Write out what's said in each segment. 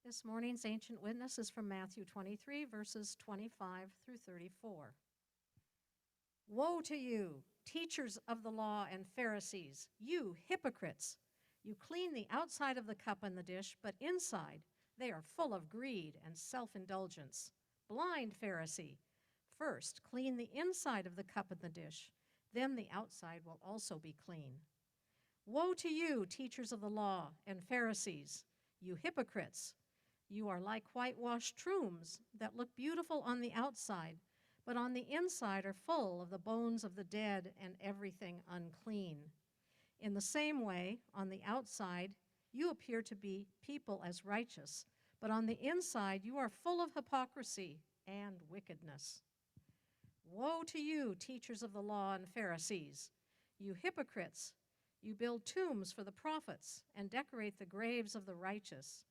This morning's ancient witness is from Matthew 23, verses 25 through 34. Woe to you, teachers of the law and Pharisees, you hypocrites! You clean the outside of the cup and the dish, but inside they are full of greed and self-indulgence. Blind Pharisee! First, clean the inside of the cup and the dish, then the outside will also be clean. Woe to you, teachers of the law and Pharisees, you hypocrites! You are like whitewashed tombs that look beautiful on the outside, but on the inside are full of the bones of the dead and everything unclean. In the same way, on the outside, you appear to be people as righteous, but on the inside you are full of hypocrisy and wickedness. Woe to you, teachers of the law and Pharisees, you hypocrites! You build tombs for the prophets and decorate the graves of the righteous.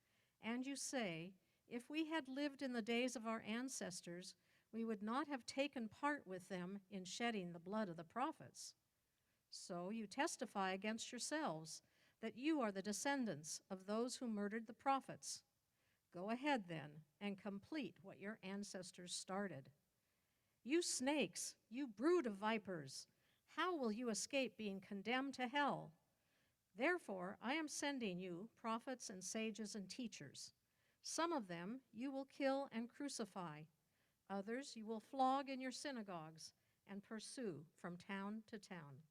And you say, if we had lived in the days of our ancestors, we would not have taken part with them in shedding the blood of the prophets. So you testify against yourselves that you are the descendants of those who murdered the prophets. Go ahead then and complete what your ancestors started. You snakes, you brood of vipers, how will you escape being condemned to hell? Therefore, I am sending you prophets and sages and teachers. Some of them you will kill and crucify. Others you will flog in your synagogues and pursue from town to town.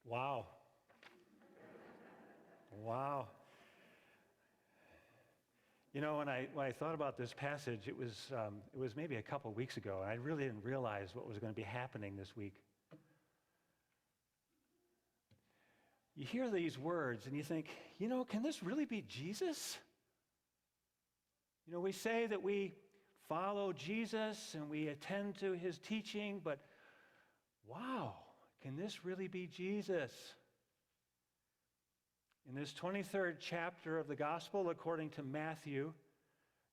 Wow. Wow. You know, when I thought about this passage, it was maybe a couple weeks ago, and I really didn't realize what was going to be happening this week. You hear these words and you think, you know, can this really be Jesus? You know, we say that we follow Jesus and we attend to his teaching, but wow, can this really be Jesus? In this 23rd chapter of the Gospel, according to Matthew,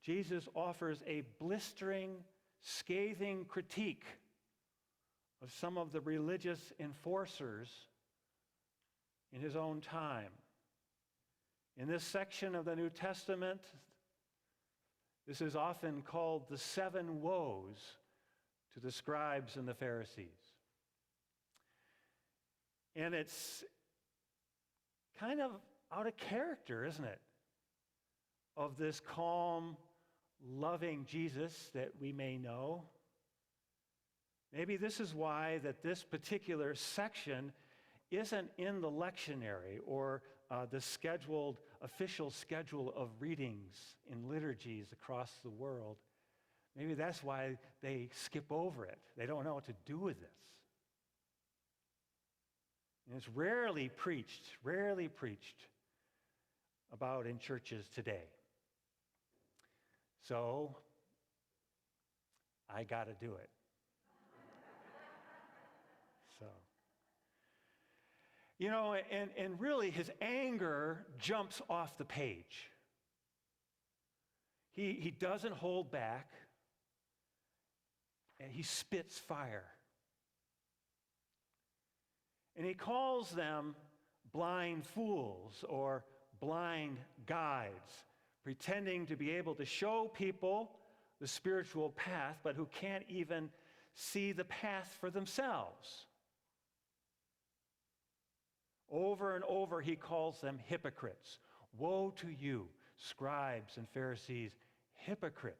Jesus offers a blistering, scathing critique of some of the religious enforcers in his own time. In this section of the New Testament, this is often called the seven woes to the scribes and the Pharisees. And it's kind of out of character, isn't it? Of this calm, loving Jesus that we may know. Maybe this is why that this particular section isn't in the lectionary or the official schedule of readings in liturgies across the world. Maybe that's why they skip over it. They don't know what to do with this. And it's rarely preached about in churches today. So, I got to do it. So, you know, and really his anger jumps off the page. He doesn't hold back, and he spits fire. And he calls them blind fools or blind guides, pretending to be able to show people the spiritual path, but who can't even see the path for themselves. Over and over he calls them hypocrites. Woe to you, scribes and Pharisees, hypocrites.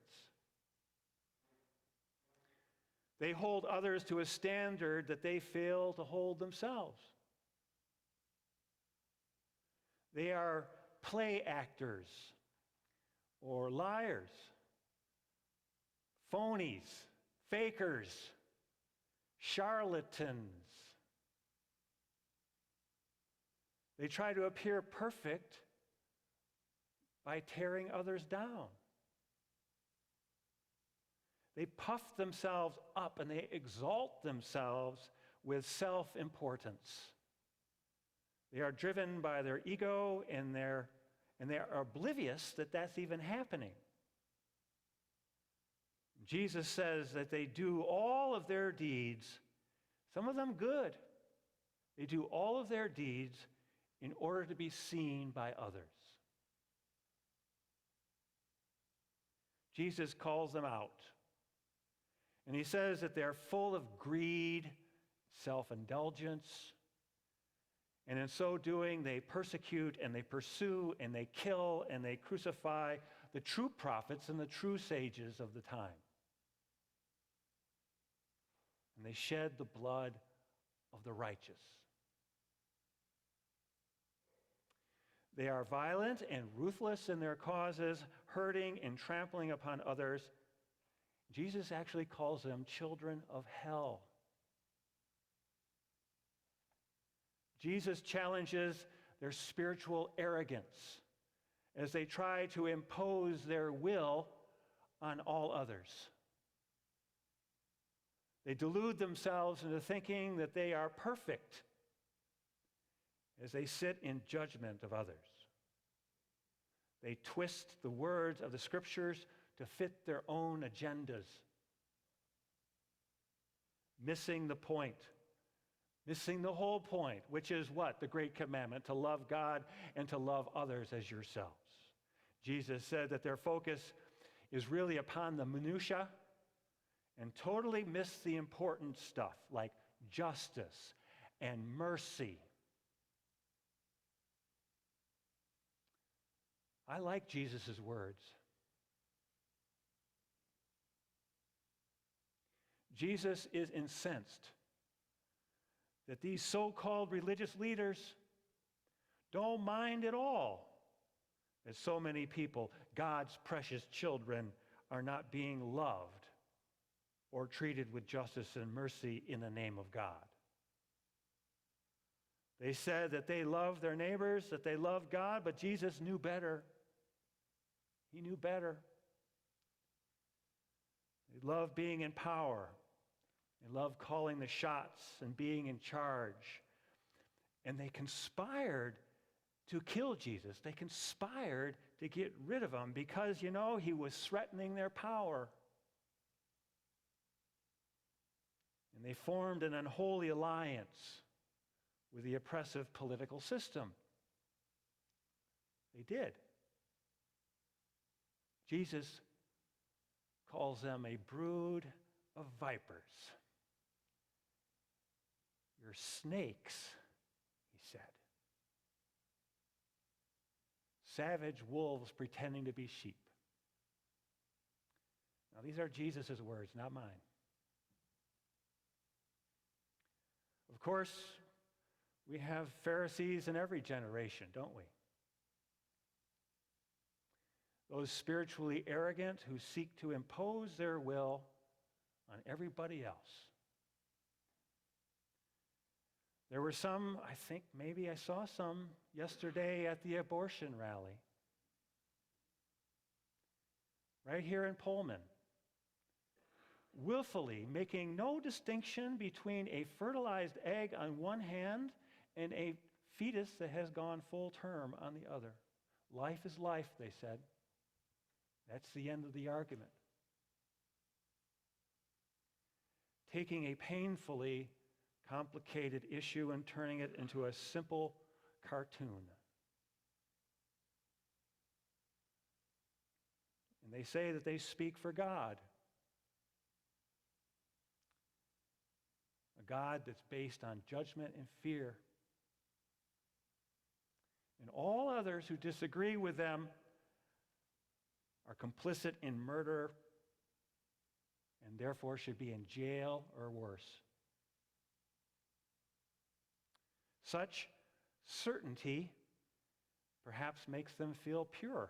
They hold others to a standard that they fail to hold themselves. They are play actors or liars, phonies, fakers, charlatans. They try to appear perfect by tearing others down. They puff themselves up and they exalt themselves with self-importance. They are driven by their ego and they are oblivious that that's even happening. Jesus says that they do all of their deeds some of them good. They do all of their deeds in order to be seen by others. Jesus calls them out. And he says that they're full of greed, self-indulgence, and in so doing, they persecute and they pursue and they kill and they crucify the true prophets and the true sages of the time. And they shed the blood of the righteous. They are violent and ruthless in their causes, hurting and trampling upon others. Jesus actually calls them children of hell. Jesus challenges their spiritual arrogance as they try to impose their will on all others. They delude themselves into thinking that they are perfect as they sit in judgment of others. They twist the words of the Scriptures to fit their own agendas, missing the point, missing the whole point, which is what? The great commandment, to love God and to love others as yourselves. Jesus said that their focus is really upon the minutia and totally miss the important stuff like justice and mercy. I like Jesus' words. Jesus is incensed that these so-called religious leaders don't mind at all that so many people, God's precious children, are not being loved or treated with justice and mercy in the name of God. They said that they love their neighbors, that they love God, but Jesus knew better. He knew better. They loved being in power. They loved calling the shots and being in charge. And they conspired to kill Jesus. They conspired to get rid of him because, he was threatening their power. And they formed an unholy alliance with the oppressive political system. They did. Jesus calls them a brood of vipers. You're snakes, he said. Savage wolves pretending to be sheep. Now, these are Jesus' words, not mine. Of course, we have Pharisees in every generation, don't we? Those spiritually arrogant who seek to impose their will on everybody else. There were some, I think maybe I saw some yesterday at the abortion rally. Right here in Pullman. Willfully making no distinction between a fertilized egg on one hand and a fetus that has gone full term on the other. Life is life, they said. That's the end of the argument. Taking a painfully complicated issue and turning it into a simple cartoon. And they say that they speak for God. A God that's based on judgment and fear. And all others who disagree with them are complicit in murder and therefore should be in jail or worse. Such certainty perhaps makes them feel pure,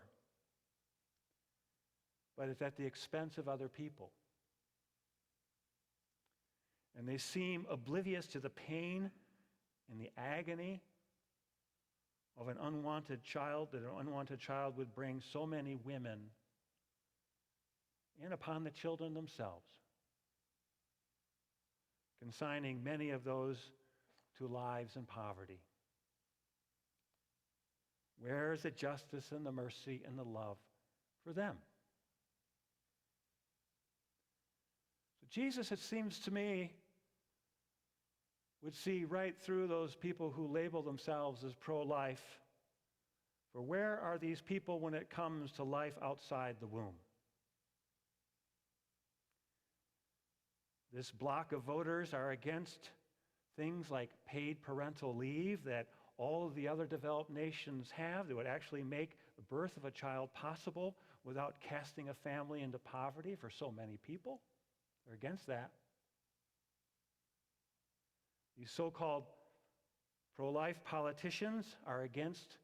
but it's at the expense of other people. And they seem oblivious to the pain and the agony of an unwanted child, that an unwanted child would bring so many women and upon the children themselves, consigning many of those to lives in poverty. Where is the justice and the mercy and the love for them? So Jesus, it seems to me, would see right through those people who label themselves as pro-life. For where are these people when it comes to life outside the womb? This block of voters are against things like paid parental leave that all of the other developed nations have that would actually make the birth of a child possible without casting a family into poverty for so many people. They're against that. These so-called pro-life politicians are against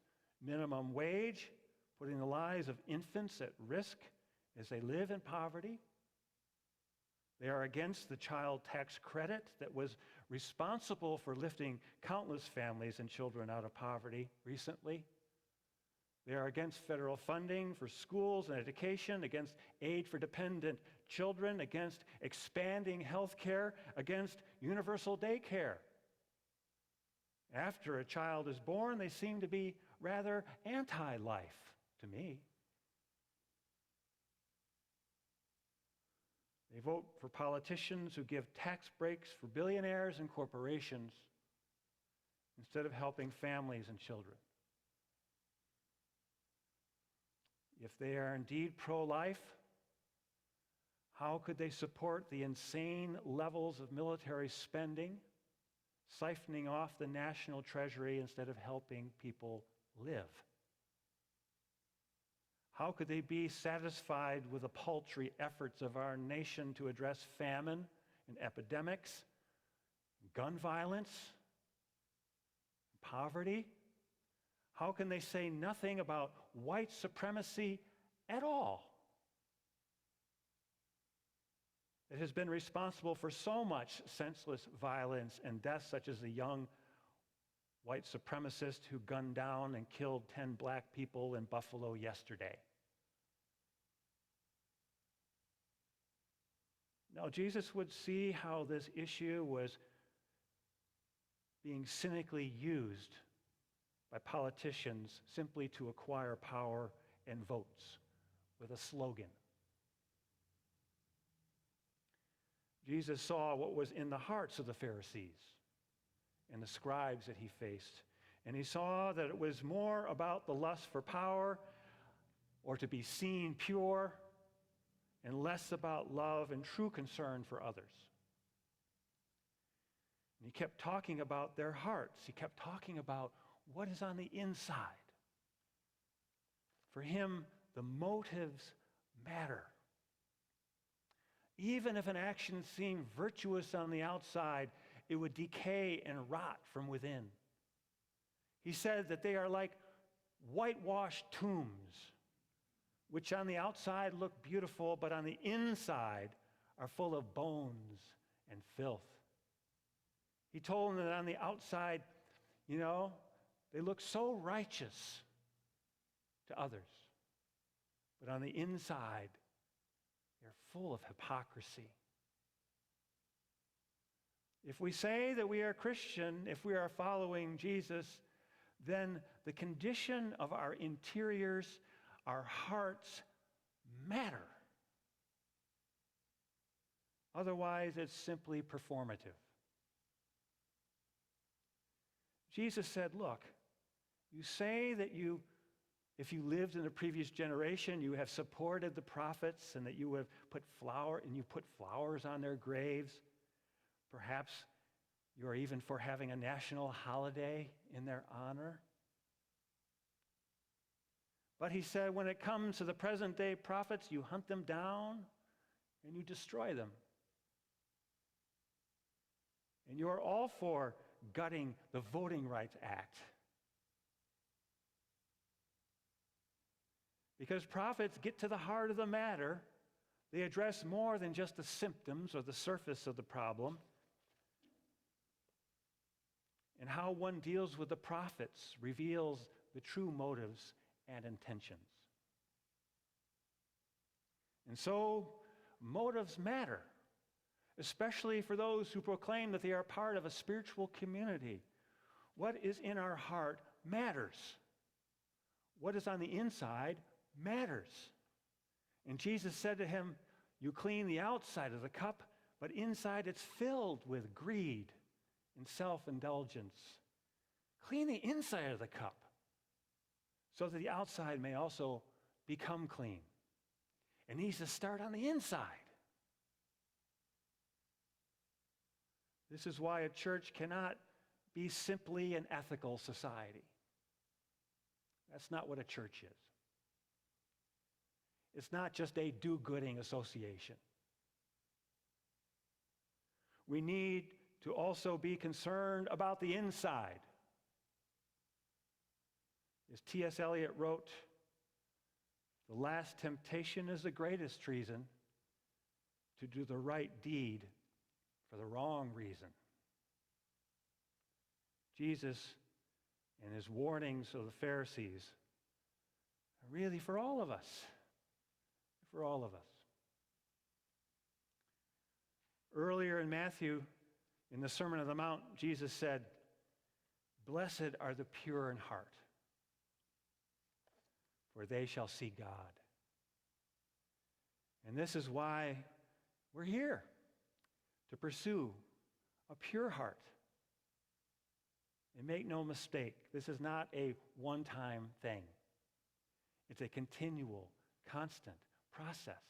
minimum wage, putting the lives of infants at risk as they live in poverty. They are against the child tax credit that was responsible for lifting countless families and children out of poverty recently. They are against federal funding for schools and education, against aid for dependent children, against expanding health care, against universal daycare. After a child is born, they seem to be rather anti-life to me. They vote for politicians who give tax breaks for billionaires and corporations instead of helping families and children. If they are indeed pro-life, how could they support the insane levels of military spending, siphoning off the national treasury instead of helping people live? How could they be satisfied with the paltry efforts of our nation to address famine and epidemics, gun violence, poverty? How can they say nothing about white supremacy at all? It has been responsible for so much senseless violence and death, such as the young white supremacist who gunned down and killed 10 black people in Buffalo yesterday. Now, Jesus would see how this issue was being cynically used by politicians simply to acquire power and votes with a slogan. Jesus saw what was in the hearts of the Pharisees and the scribes that he faced. And he saw that it was more about the lust for power or to be seen pure and less about love and true concern for others. And he kept talking about their hearts. He kept talking about what is on the inside. For him, the motives matter. Even if an action seemed virtuous on the outside, it would decay and rot from within. He said that they are like whitewashed tombs, which on the outside look beautiful, but on the inside are full of bones and filth. He told them that on the outside, they look so righteous to others, but on the inside, they're full of hypocrisy. If we say that we are Christian, if we are following Jesus, then the condition of our interiors, our hearts, matter. Otherwise, it's simply performative. Jesus said, look, you say that if you lived in a previous generation, you have supported the prophets and that you have put flowers on their graves. Perhaps you are even for having a national holiday in their honor. But he said, when it comes to the present day prophets, you hunt them down and you destroy them. And you are all for gutting the Voting Rights Act. Because prophets get to the heart of the matter. They address more than just the symptoms or the surface of the problem. And how one deals with the prophets reveals the true motives and intentions. And so, motives matter, especially for those who proclaim that they are part of a spiritual community. What is in our heart matters. What is on the inside matters. And Jesus said to him, you clean the outside of the cup, but inside it's filled with greed in self-indulgence. Clean the inside of the cup so that the outside may also become clean. It needs to start on the inside. This is why a church cannot be simply an ethical society. That's not what a church is. It's not just a do-gooding association. We need to also be concerned about the inside. As T.S. Eliot wrote, the last temptation is the greatest treason, to do the right deed for the wrong reason. Jesus and his warnings of the Pharisees are really for all of us. For all of us. Earlier in Matthew, in the Sermon on the Mount, Jesus said, "Blessed are the pure in heart, for they shall see God." And this is why we're here, to pursue a pure heart. And make no mistake, this is not a one-time thing. It's a continual, constant process.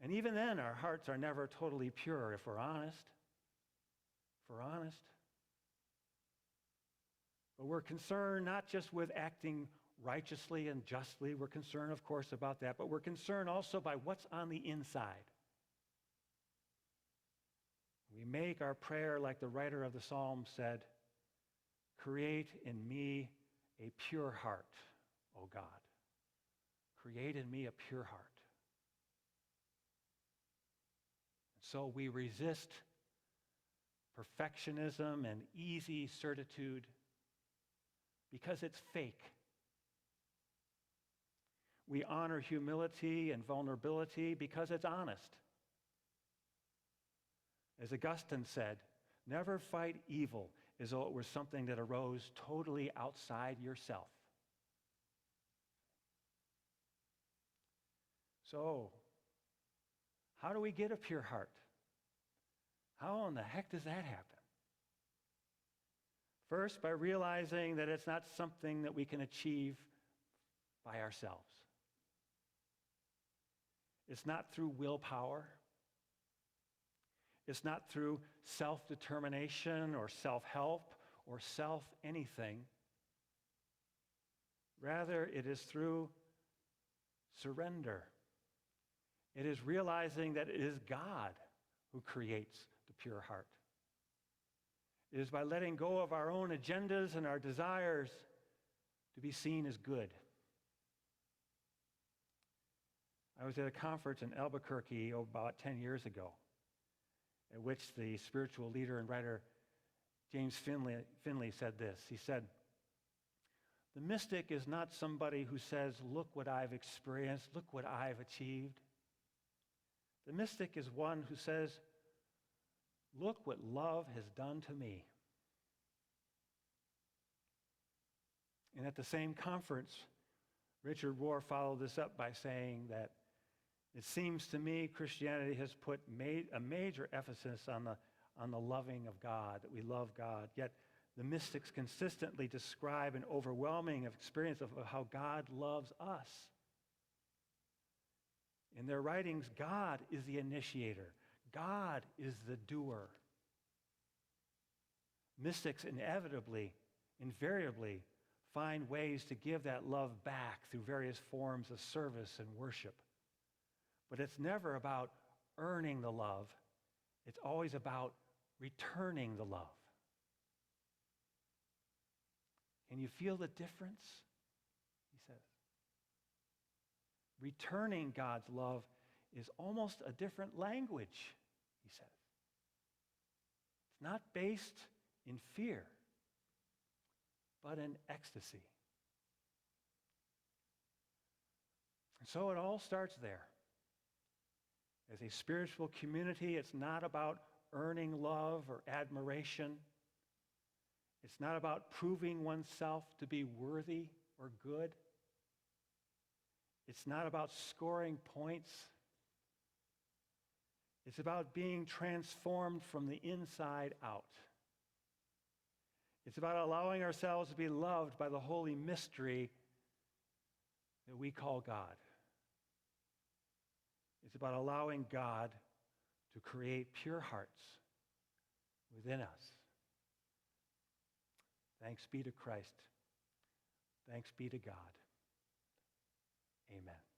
And even then, our hearts are never totally pure if we're honest. If we're honest. But we're concerned not just with acting righteously and justly. We're concerned, of course, about that. But we're concerned also by what's on the inside. We make our prayer like the writer of the Psalm said, "Create in me a pure heart, O God. Create in me a pure heart." So we resist perfectionism and easy certitude because it's fake. We honor humility and vulnerability because it's honest. As Augustine said, never fight evil as though it were something that arose totally outside yourself. So, how do we get a pure heart? How in the heck does that happen? First, by realizing that it's not something that we can achieve by ourselves. It's not through willpower. It's not through self-determination or self-help or self-anything. Rather, it is through surrender. It is realizing that it is God who creates the pure heart. It is by letting go of our own agendas and our desires to be seen as good. I was at a conference in Albuquerque about 10 years ago, at which the spiritual leader and writer James Finley said this. He said, "The mystic is not somebody who says, 'Look what I've experienced, look what I've achieved.' The mystic is one who says, 'Look what love has done to me.'" And at the same conference, Richard Rohr followed this up by saying that it seems to me Christianity has put a major emphasis on the loving of God, that we love God, yet the mystics consistently describe an overwhelming experience of how God loves us. In their writings, God is the initiator. God is the doer. Mystics invariably find ways to give that love back through various forms of service and worship. But it's never about earning the love. It's always about returning the love. Can you feel the difference? He says. Returning God's love is almost a different language, he says. It's not based in fear, but in ecstasy. And so it all starts there. As a spiritual community, it's not about earning love or admiration. It's not about proving oneself to be worthy or good. It's not about scoring points. It's about being transformed from the inside out. It's about allowing ourselves to be loved by the holy mystery that we call God. It's about allowing God to create pure hearts within us. Thanks be to Christ. Thanks be to God. Amen.